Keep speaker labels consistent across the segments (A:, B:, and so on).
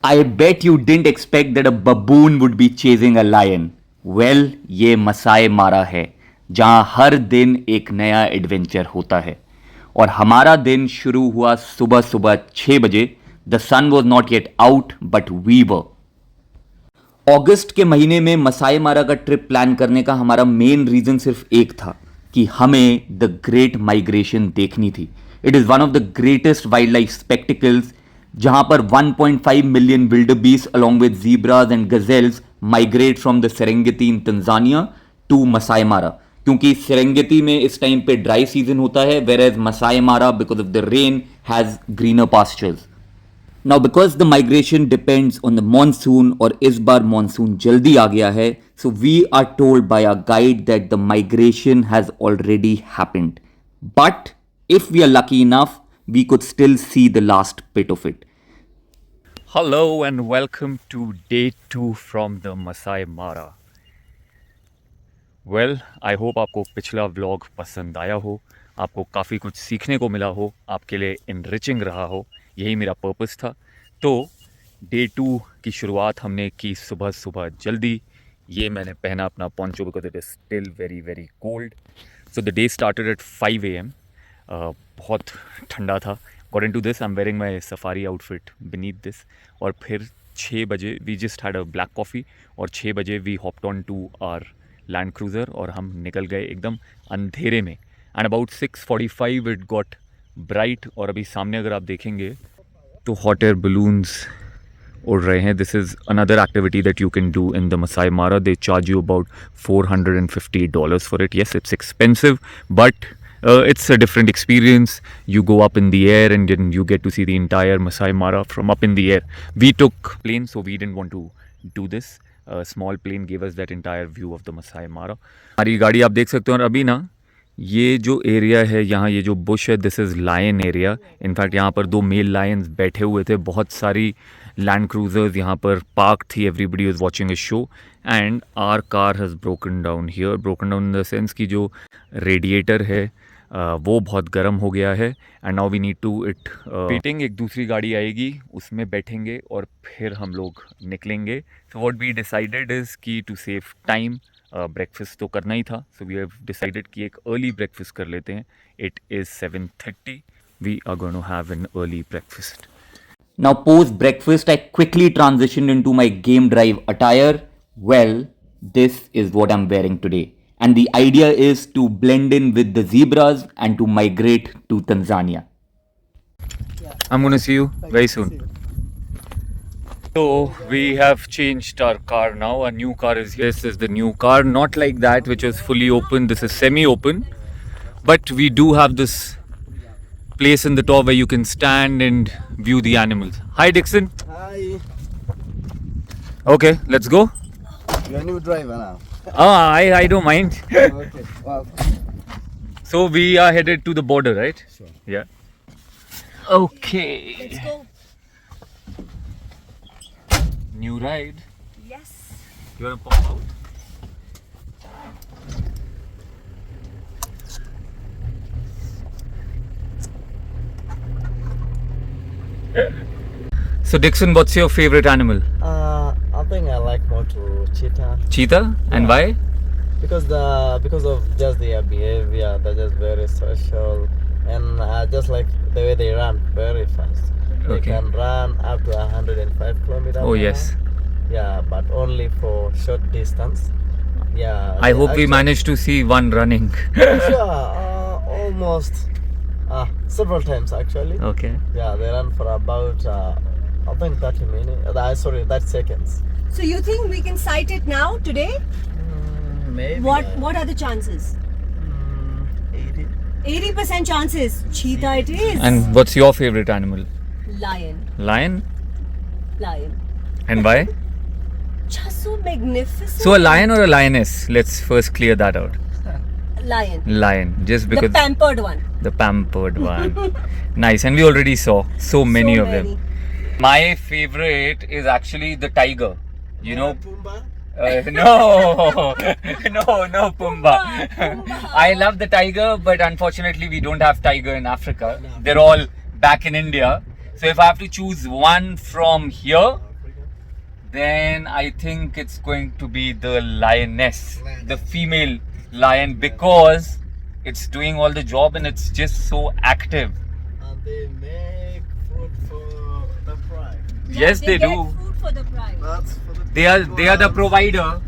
A: I bet you didn't expect that a baboon would be chasing a lion. Well, ये मसाई मारा है जहां हर दिन एक नया एडवेंचर होता है और हमारा दिन शुरू हुआ सुबह सुबह 6 बजे. The sun was not yet out but we were. अगस्त के महीने में मसाई मारा का ट्रिप प्लान करने का हमारा मेन रीजन सिर्फ एक था कि हमें द ग्रेट माइग्रेशन देखनी थी. It is one of the greatest wild life spectacles जहां पर 1.5 million wildebeest along with zebras and gazelles migrate from the Serengeti in Tanzania to Masai Mara. क्योंकि सेरेंगेटी में इस टाइम पे ड्राई सीजन होता है whereas Masai Mara because of the rain has greener pastures. Now because the migration depends on the monsoon और इस बार monsoon जल्दी आ गया है, so we are told by our guide that the migration has already happened. But if we are lucky enough, we could still see the last bit of it.
B: Hello and welcome to day 2 from the Masai Mara. Well, I hope आपको पिछला vlog पसंद आया हो, आपको काफ़ी कुछ सीखने को मिला हो, आपके लिए इनरिचिंग रहा हो. यही मेरा पर्पस था. तो डे 2 की शुरुआत हमने की सुबह सुबह जल्दी. ये मैंने पहना अपना poncho because it is still very very cold. So the day started at 5 AM. बहुत ठंडा था. According to this I am wearing my safari outfit beneath this. और फिर 6 बजे we just had a black coffee और 6 बजे we hopped on to our Land Cruiser और हम निकल गए एकदम अंधेरे में. And about 6:45 it got bright. और अभी सामने अगर आप देखेंगे तो हॉट एयर बलून्स उड़ रहे हैं. This is another activity that you can do in the Masai Mara. They charge you about $450 for it. Yes, it's expensive but it's a different experience. You go up in the air and then you get to see the entire Masai Mara from up in the air. We took plane, so we didn't want to do this. A small plane gave us that entire view of the Masai Mara. हमारी गाड़ी आप देख सकते हो. और अभी ना ये जो एरिया है यहाँ, ये जो बुश है, this is lion area. In fact यहाँ पर 2 मेल लायंस बैठे हुए थे. बहुत सारी लैंड क्रूजर्स यहाँ पर पार्क थी. Everybody is watching a show and our car has broken down here. Broken down in the sense कि जो रेडिएटर है वो बहुत गर्म हो गया है. And now we need to it waiting. एक दूसरी गाड़ी आएगी, उसमें बैठेंगे और फिर हम लोग निकलेंगे. So what we decided is कि टू सेव टाइम ब्रेकफास्ट तो करना ही था. सो वी हैव डिसाइडेड कि एक अर्ली ब्रेकफास्ट कर लेते हैं. It is 7:30. We are going to have an early breakfast.
A: Now post breakfast I quickly transitioned into my game drive attire. Well, this is what I'm wearing today. And the idea is to blend in with the zebras and to migrate to Tanzania.
B: I'm going to see you very soon. So we have changed our car now. A new car is here. This is the new car. Not like that which is fully open. This is semi-open. But we do have this place in the top where you can stand and view the animals. Hi Dixon.
C: Hi.
B: Okay, let's go.
C: You're a new driver now.
B: I don't mind.
C: Okay. Well,
B: So we are headed to the border, right?
C: sure.
B: Yeah. Okay.
D: Let's go.
B: New ride.
D: Yes.
B: You wanna pop out? So Dixon, what's your favorite animal?
C: I think I like more to cheetah
B: Cheetah? And
C: Yeah.
B: why?
C: because of just their behavior. They're just very social, and I just like the way they run very fast. They
B: Okay.
C: can run up to 105 kilometers.
B: Oh yes.
C: Yeah, but only for short distance. Yeah.
B: I hope we
C: actually-
B: manage to see one running.
C: Sure, almost several times actually.
B: Okay.
C: Yeah, they run for about I think 30 minutes. Sorry, 30 seconds.
D: So you think we can sight it now today?
C: Maybe.
D: What are the chances?
C: 80.
D: 80% chances. Cheetah it is.
B: And what's your favorite animal?
D: Lion.
B: Lion?
D: Lion.
B: And why?
D: Just so magnificent.
B: So a lion or a lioness? Let's first clear that out.
D: Lion.
B: Lion. Just
D: The
B: because
D: pampered one.
B: the pampered one. Nice. And we already saw so many of them. My favorite is actually the tiger. You know,
C: Pumbaa?
B: no, no, Pumbaa.
D: Pumbaa.
B: I love the tiger, but unfortunately, we don't have tiger in Africa.
C: No.
B: They're all back in India. So if I have to choose one from here, then I think it's going to be the lioness, the female lion, because it's doing all the job and it's just so active.
C: And they make food for the pride.
B: Yes, they
D: get
B: do.
D: Food for the pride.
C: That's for the
B: They are the provider.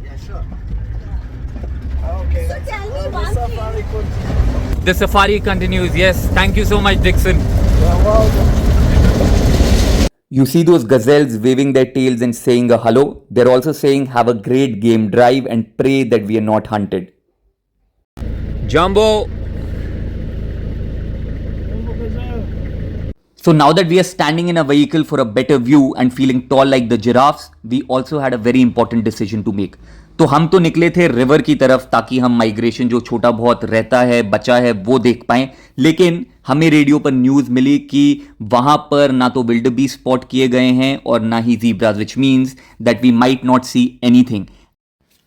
C: Yeah, sure. Okay.
D: So tell me
C: the
D: one
C: safari
D: thing.
C: continues.
B: The safari continues. Yes, thank you so much, Dixon.
C: You're welcome.
A: You see those gazelles waving their tails and saying a hello? They're also saying have a great game drive and pray that we are not hunted.
B: Jumbo.
A: So now that we are standing in a vehicle for a better view and feeling tall like the giraffes, we also had a very important decision to make. तो हम तो निकले थे river की तरफ ताकि हम migration जो छोटा बहुत रहता है बचा है वो देख पाएं, लेकिन हमें रेडियो पर न्यूज़ मिली कि वहां पर ना तो विल्डबीस्ट स्पॉट किए गए हैं और ना ही zebras, which means that we might not see anything.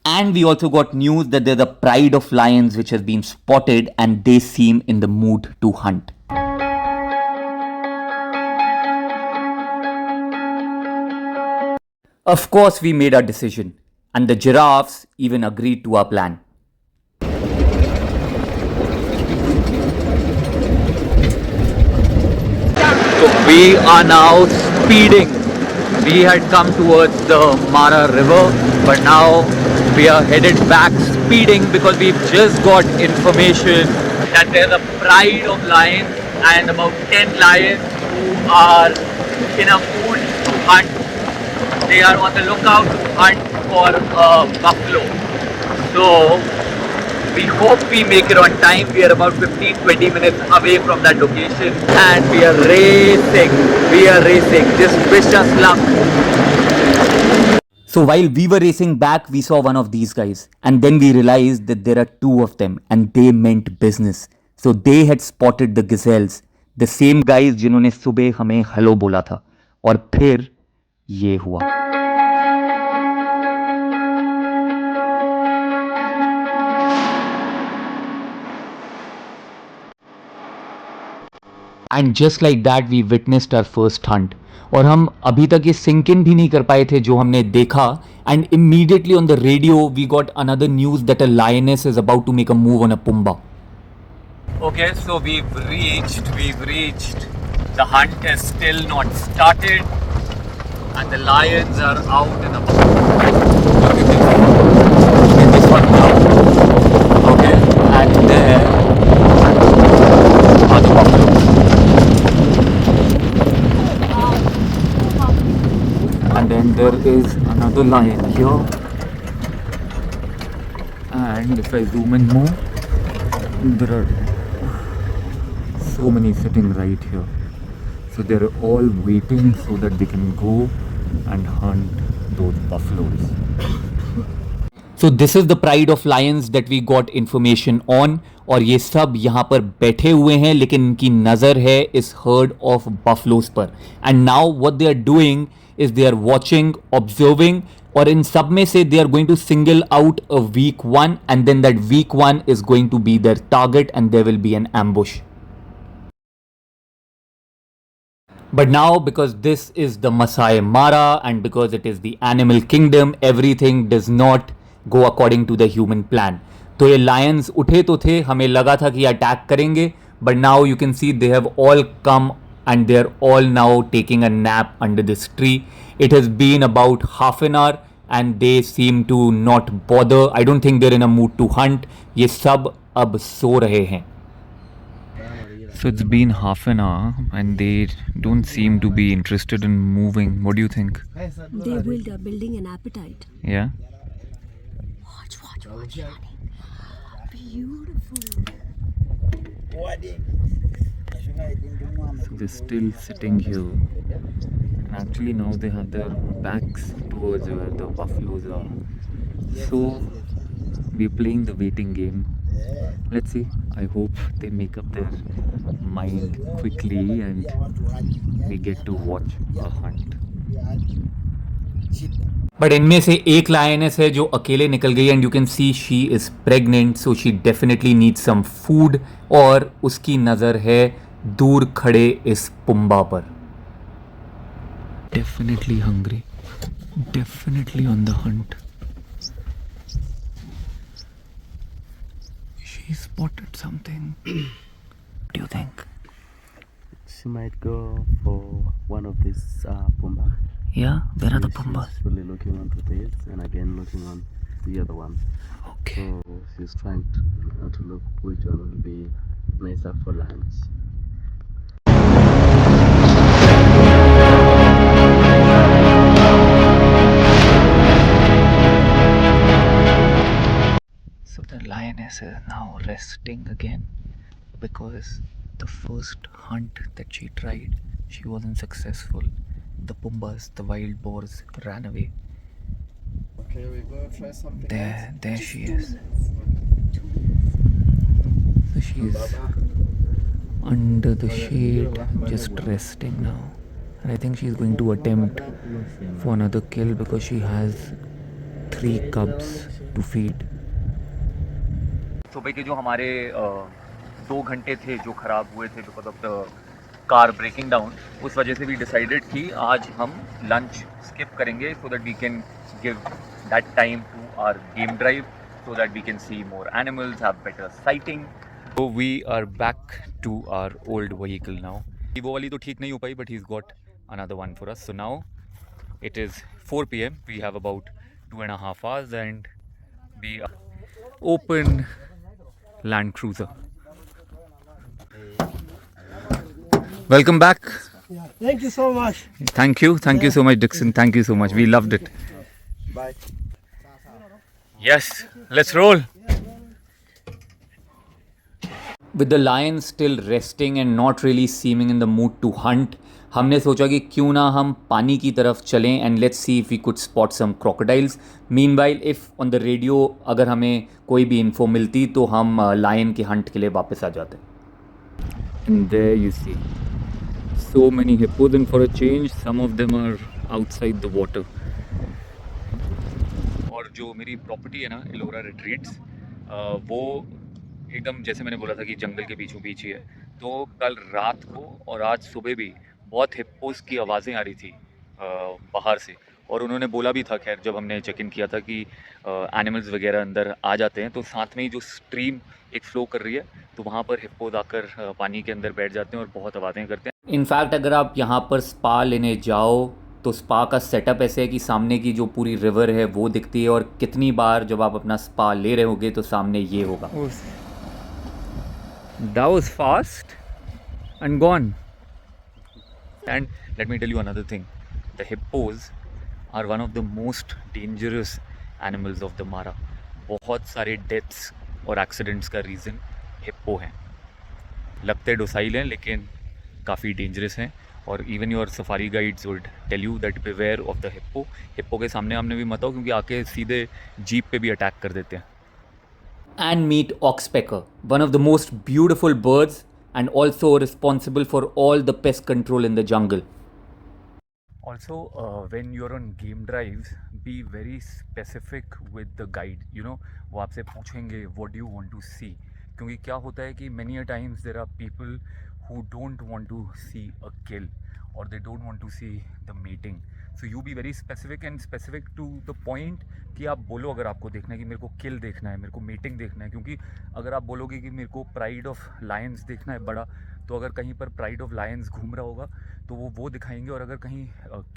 A: And we also got news that there's a pride of lions which has been spotted and they seem in the mood to hunt. Of course, we made our decision, and the giraffes even agreed to our plan. So we are now speeding. We had come towards the Mara River, but now we are headed back speeding because we've just got information that there's a pride of lions and about 10 lions who are in a mood to hunt. They are on the lookout to hunt for a buffalo. So we hope we make it on time. We are about 15-20 minutes away from that location and we are racing. Just wish us luck. So while we were racing back, we saw one of these guys and then we realized that there are two of them and they meant business. So they had spotted the gazelles, the same guys जिन्होंने सुबह हमें hello बोला था. और फिर ये हुआ. And just like that we witnessed our first hunt. और हम अभी तक ये सिंक इन भी नहीं कर पाए थे जो हमने देखा. And immediately on the radio we got another news that a lioness is about to make a move on a Pumba.
B: Okay, so we've reached. The hunt has still not started and the lions are out and about. Look at this one now. Okay, and there are the buffaloes. And then there is another lion here. And if I zoom in more, there are so many sitting right here. So they're all waiting so that they can go and hunt those buffaloes. So this is the pride of lions that we got information on. और ये सब यहाँ पर बैठे हुए हैं लेकिन इनकी नज़र है इस herd of buffaloes पर. And now what they are doing is they are watching, observing, और इन सब में से they are going to single out a weak one and then that weak one is going to be their target and there will be an ambush. But now because this is the Masai Mara and because it is the animal kingdom, everything does not go according to the human plan. तो ये lions उठे तो थे, हमें लगा था कि attack करेंगे, but now you can see they have all come and they are all now taking a nap under this tree. It has been about half an hour and they seem to not bother. I don't think they're in a mood to hunt. ये सब अब सो रहे हैं. So it's been half an hour and they don't seem to be interested in moving. What do you think?
D: They are building an appetite.
B: Yeah?
D: Watch, honey. Beautiful.
B: So they're still sitting here. And actually now they have their backs towards where the buffaloes are. So we're playing the waiting game. Let's see. I hope they make up their mind quickly and we get to watch a hunt.
A: But इनमें से एक lioness है जो अकेले निकल गई and you can see she is pregnant, so she definitely need some food और उसकी नज़र है दूर खड़े इस पुम्बा पर.
B: definitely hungry, definitely on the hunt. She spotted something. What do you think?
C: She might go for one of these pumba.
B: Yeah, where are the
C: She's
B: pumbas?
C: really looking onto this and again looking on the other one.
B: Okay.
C: So she's trying to look which one will be nicer for lunch.
B: So the lioness is now resting again because the first hunt that she tried, she wasn't successful. The pumbas, the wild boars, ran away.
C: Okay, we go try something
B: There she is. So she's under the shade, just resting now. And I think she's going to attempt for another kill because she has 3 cubs to feed. सुबह के जो हमारे 2 घंटे थे जो ख़राब हुए थे because of the car breaking down, उस वजह से भी डिसाइडेड कि आज हम लंच स्किप करेंगे so that we can give that time to our game drive so that we can see more animals, have better sighting. So we are back to our old vehicle now. वो वाली तो ठीक नहीं हो पाई, but he's got another one for us. So now it is 4 p.m. We have about 2.5 hours and we are open Land Cruiser. Welcome back.
E: Thank you so much.
B: Thank you so much, Dixon. Thank you so much. We loved it.
C: Bye.
B: Yes, let's roll. With the lion still resting and not really seeming in the mood to hunt, हमने सोचा कि क्यों ना हम पानी की तरफ चलें and let's see if we could spot some crocodiles. Meanwhile, if on the radio अगर हमें कोई भी info मिलती तो हम lion के hunt के लिए वापस आ जाते. And there you see so many hippos, and for a change some of them are outside the water. और जो मेरी प्रॉपर्टी है ना एलोरा रिट्रीट्स, वो एकदम जैसे मैंने बोला था कि जंगल के बीचों बीच ही है. तो कल रात को और आज सुबह भी बहुत हिप्पोस की आवाज़ें आ रही थी बाहर से, और उन्होंने बोला भी था खैर जब हमने चेक इन किया था कि एनिमल्स वगैरह अंदर आ जाते हैं तो साथ में ही जो स्ट्रीम एक फ़्लो कर रही है तो वहाँ पर हिप्पोज आकर पानी के अंदर बैठ जाते हैं और बहुत आवाज़ें करते हैं. इनफैक्ट अगर आप यहाँ पर स्पा लेने जाओ तो स्पा का सेटअप ऐसे है कि सामने की जो पूरी रिवर है वो दिखती है, और कितनी बार जब आप अपना स्पा ले रहे होगे तो सामने ये होगा. That was fast and gone. And let me tell you another thing. The hippos are one of the most dangerous animals of the Mara. बहुत सारे डेथ्स और एक्सीडेंट्स का रीज़न हिप्पो हैं. लगते डोसाइल हैं लेकिन काफ़ी डेंजरस हैं, और even your safari guides would tell you that beware of the hippo. Hippo के सामने हमने भी मत आओ क्योंकि आके सीधे जीप पे भी अटैक कर देते हैं. And meet oxpecker, one of the most beautiful birds and also responsible for all the pest control in the jungle. Also, when you're on game drives, be very specific with the guide. You know, वो आपसे पूछेंगे what do you want to see, क्योंकि क्या होता है कि many a times there are people who don't want to see a kill or they don't want to see the mating. So you be very specific and specific to the point कि आप बोलो अगर आपको देखना है कि मेरे को किल देखना है, मेरे को मीटिंग देखना है. क्योंकि अगर आप बोलोगे कि मेरे को प्राइड ऑफ लायंस देखना है बड़ा, तो अगर कहीं पर प्राइड ऑफ लायंस घूम रहा होगा तो वो दिखाएंगे, और अगर कहीं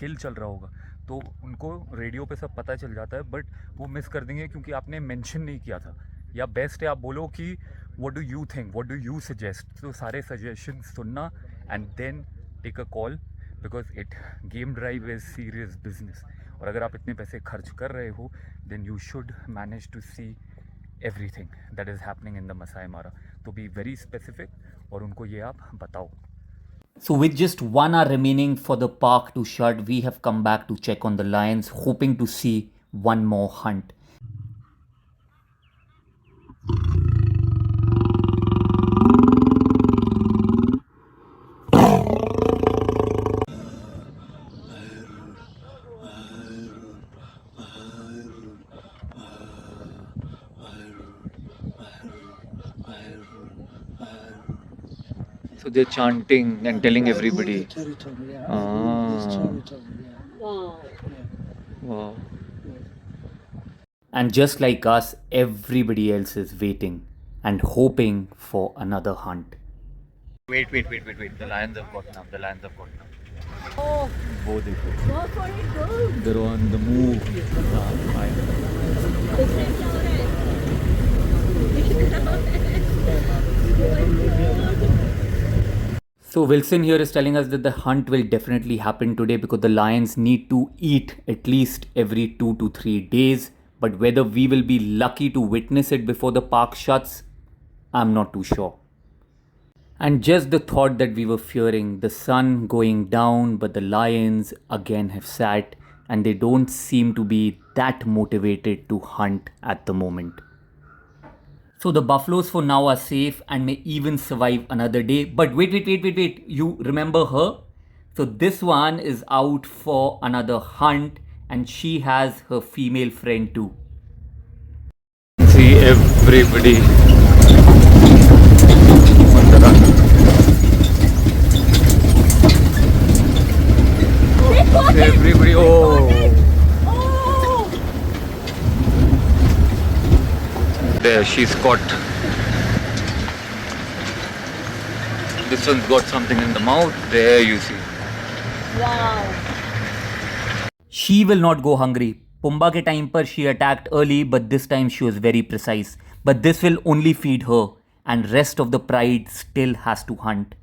B: किल चल रहा होगा तो उनको रेडियो पे सब पता चल जाता है, बट वो मिस कर देंगे क्योंकि आपने मेंशन नहीं किया था. या बेस्ट है आप बोलो कि what do you think, what do you suggest. तो सारे सजेशन सुनना and then take a call, because it game drive is serious business. और अगर आप इतने पैसे खर्च कर रहे हो then you should manage to see everything that is happening in the Masai Mara. तो बी वेरी स्पेसिफिक और उनको ये आप बताओ. So with just 1 hour remaining for the park to shut, we have come back to check on the lions, hoping to see one more hunt. So they're chanting and telling everybody.
E: Territory, yeah.
B: Ah.
E: It's territory, yeah.
B: Wow.
A: And just like us, everybody else is waiting and hoping for another hunt.
B: Wait. The lions have gotten up.
D: Oh,
B: वो देखो.
D: go for it, go.
B: They're on the move.
A: So Wilson here is telling us that the hunt will definitely happen today because the lions need to eat at least every 2 to 3 days. But whether we will be lucky to witness it before the park shuts, I'm not too sure. And just the thought that we were fearing, the sun going down, but the lions again have sat and they don't seem to be that motivated to hunt at the moment. So the buffaloes for now are safe and may even survive another day. But wait. You remember her? So this one is out for another hunt and she has her female friend too.
B: See everybody on the run. Everybody, oh. There, she's caught. This one's got something in the mouth. There you see.
D: Wow.
A: She will not go hungry. Pumba ke time par she attacked early, but this time she was very precise. But this will only feed her and rest of the pride still has to hunt.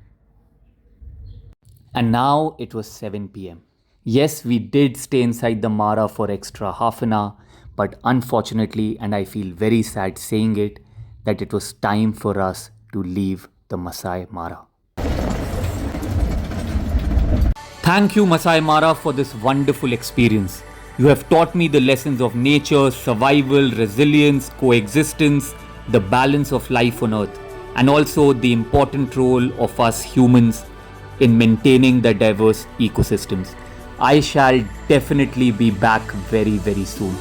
A: And now it was 7 p.m. Yes, we did stay inside the Mara for extra half an hour, but unfortunately, and I feel very sad saying it, that it was time for us to leave the Masai Mara. Thank you, Masai Mara, for this wonderful experience. You have taught me the lessons of nature, survival, resilience, coexistence, the balance of life on Earth, and also the important role of us humans in maintaining the diverse ecosystems. I shall definitely be back very, very soon.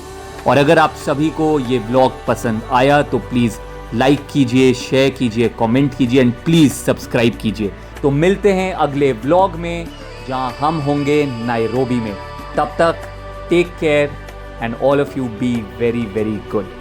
A: और अगर आप सभी को ये vlog पसंद आया तो please like कीजिए, शेयर कीजिए, कमेंट कीजिए एंड प्लीज़ सब्सक्राइब कीजिए. तो मिलते हैं अगले व्लॉग में जहां हम होंगे नायरोबी में. तब तक take care and all of you be very very good.